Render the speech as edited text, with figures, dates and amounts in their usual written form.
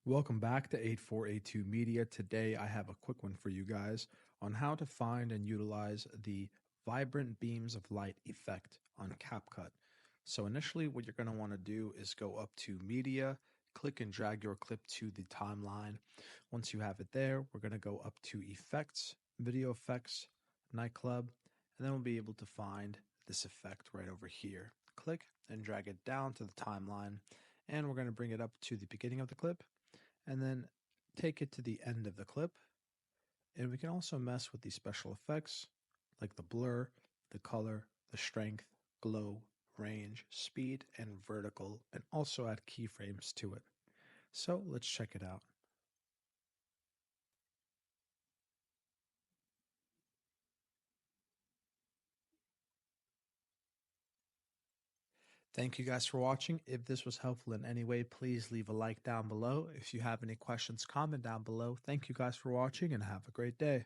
Welcome back to 8482 Media. Today I have a quick one for you guys on how to find and utilize the vibrant beams of light effect on CapCut. So initially what you're going to want to do is go up to Media, click and drag your clip to the timeline. Once you have it there, we're going to go up to Effects, Video Effects, Nightclub, and then we'll be able to find this effect right over here. Click and drag it down to the timeline, and we're going to bring it up to the beginning of the clip and then take it to the end of the clip. And we can also mess with these special effects like the blur, the color, the strength, glow, range, speed, and vertical, and also add keyframes to it. So let's check it out. Thank you guys for watching. If this was helpful in any way, please leave a like down below. If you have any questions, comment down below. Thank you guys for watching and have a great day.